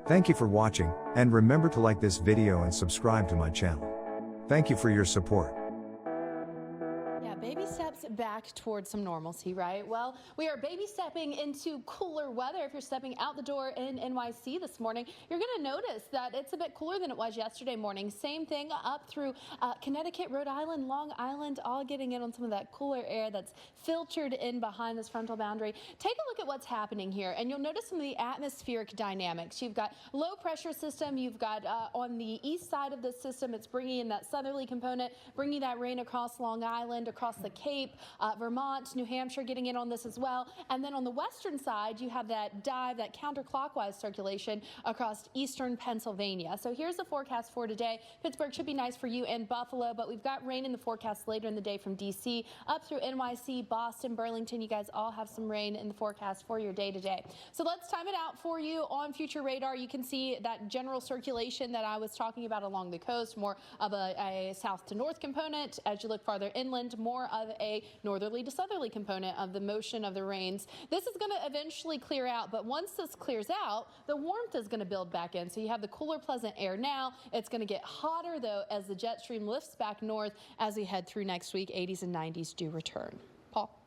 Thank you for watching, and remember to like this video and subscribe to my channel. Thank you for your support. Yeah, baby steps back towards some normalcy, right? Well, we are baby stepping into cooler weather. If you're stepping out the door in NYC this morning, you're going to notice that it's a bit cooler than it was yesterday morning. Same thing up through Connecticut, Rhode Island, Long Island, all getting in on some of that cooler air that's filtered in behind this frontal boundary. Take a look at what's happening here, and you'll notice some of the atmospheric dynamics. You've got low pressure system. You've got on the east side of the system, it's bringing in that southerly component, bringing that rain across Long Island, across the Cape, Vermont, New Hampshire getting in on this as well. And then on the western side, you have that dive, that counterclockwise circulation across eastern Pennsylvania. So here's the forecast for today. Pittsburgh should be nice for you and Buffalo, but we've got rain in the forecast later in the day from DC up through NYC, Boston, Burlington. You guys all have some rain in the forecast for your day today. So let's time it out for you on future radar. You can see that general circulation that I was talking about along the coast, more of a south to north component. As you look farther inland, more of a northerly to southerly component of the motion of the rains. This is going to eventually clear out, but once this clears out, the warmth is going to build back in. So you have the cooler, pleasant air now. It's going to get hotter, though, as the jet stream lifts back north as we head through next week. 80s and 90s do return. Paul?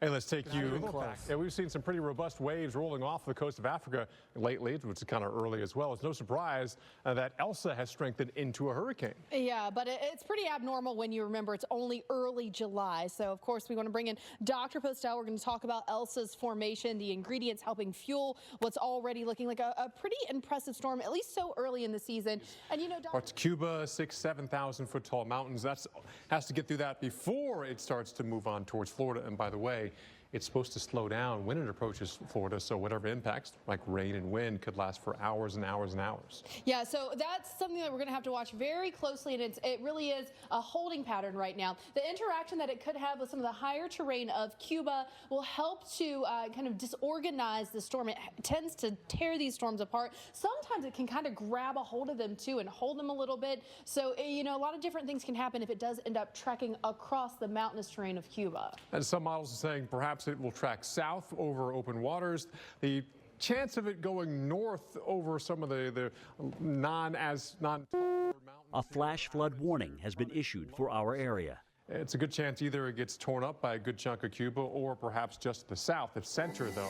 Hey, let's take you. Yeah, we've seen some pretty robust waves rolling off the coast of Africa lately, which is kind of early as well. It's no surprise that Elsa has strengthened into a hurricane. Yeah, but it's pretty abnormal when you remember it's only early July. So, of course, we want to bring in Dr. Postel. We're going to talk about Elsa's formation, the ingredients helping fuel what's already looking like a pretty impressive storm, at least so early in the season. And, you know, Parts Cuba, 7,000 foot tall mountains. That has to get through that before it starts to move on towards Florida. And by the way, it's supposed to slow down when it approaches Florida, so whatever impacts, like rain and wind, could last for hours and hours and hours. Yeah, so that's something that we're going to have to watch very closely, and it really is a holding pattern right now. The interaction that it could have with some of the higher terrain of Cuba will help to kind of disorganize the storm. It tends to tear these storms apart. Sometimes it can kind of grab a hold of them, too, and hold them a little bit. So, you know, a lot of different things can happen if it does end up trekking across the mountainous terrain of Cuba. And some models are saying perhaps it will track south over open waters. The chance of it going north over some of the non-mountains. A flash flood warning has been issued for our area. It's a good chance either it gets torn up by a good chunk of Cuba or perhaps just the south. The center, though.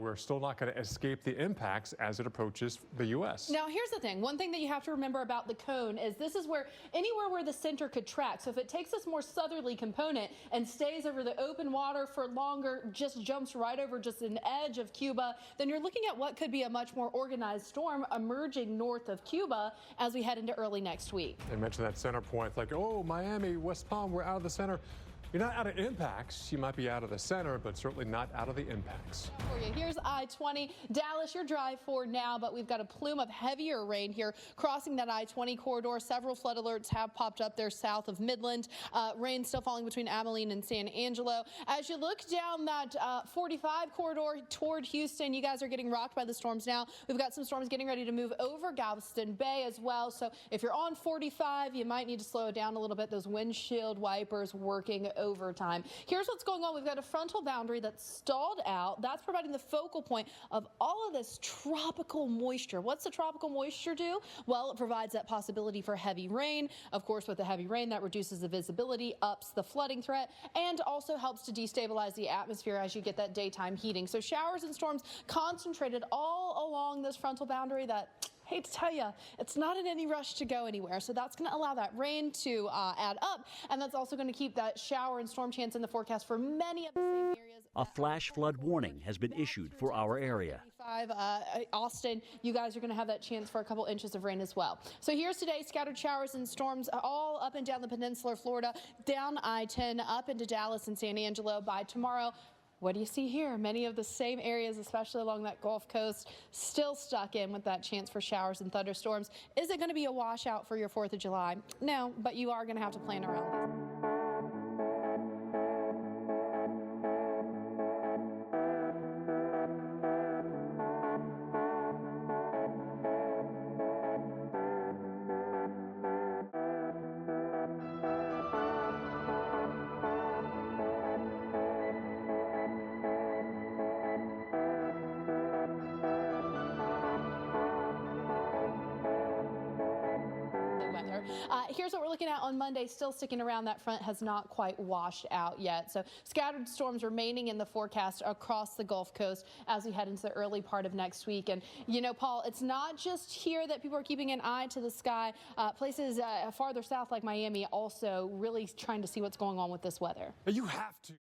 We're still not going to escape the impacts as it approaches the U.S. Now, here's the thing. One thing that you have to remember about the cone is this is where anywhere where the center could track. So if it takes this more southerly component and stays over the open water for longer, just jumps right over just an edge of Cuba, then you're looking at what could be a much more organized storm emerging north of Cuba as we head into early next week. They mentioned that center point, like, oh, Miami, West Palm, we're out of the center. You're not out of impacts. You might be out of the center, but certainly not out of the impacts. For you, here's I-20. Dallas, your drive for now, but we've got a plume of heavier rain here crossing that I-20 corridor. Several flood alerts have popped up there south of Midland. Rain still falling between Abilene and San Angelo. As you look down that 45 corridor toward Houston, you guys are getting rocked by the storms now. We've got some storms getting ready to move over Galveston Bay as well. So if you're on 45, you might need to slow it down a little bit. Those windshield wipers working overtime. Here's what's going on. We've got a frontal boundary that's stalled out. That's providing the focal point of all of this tropical moisture. What's the tropical moisture do? Well, it provides that possibility for heavy rain. Of course, with the heavy rain, that reduces the visibility, ups the flooding threat, and also helps to destabilize the atmosphere as you get that daytime heating. So showers and storms concentrated all along this frontal boundary that, hate to tell you, it's not in any rush to go anywhere. So that's going to allow that rain to add up, and that's also going to keep that shower and storm chance in the forecast for many of the same areas. A flash flood warning has been issued for our area. Austin, you guys are going to have that chance for a couple inches of rain as well. So here's today, scattered showers and storms all up and down the peninsula of Florida, down I-10, up into Dallas and San Angelo. By tomorrow, what do you see here? Many of the same areas, especially along that Gulf Coast, still stuck in with that chance for showers and thunderstorms. Is it going to be a washout for your 4th of July? No, but you are going to have to plan around it. weather. Here's what we're looking at on Monday. Still sticking around. That front has not quite washed out yet. So scattered storms remaining in the forecast across the Gulf Coast as we head into the early part of next week. And, you know, Paul, it's not just here that people are keeping an eye to the sky. Places farther south like Miami also really trying to see what's going on with this weather. You have to.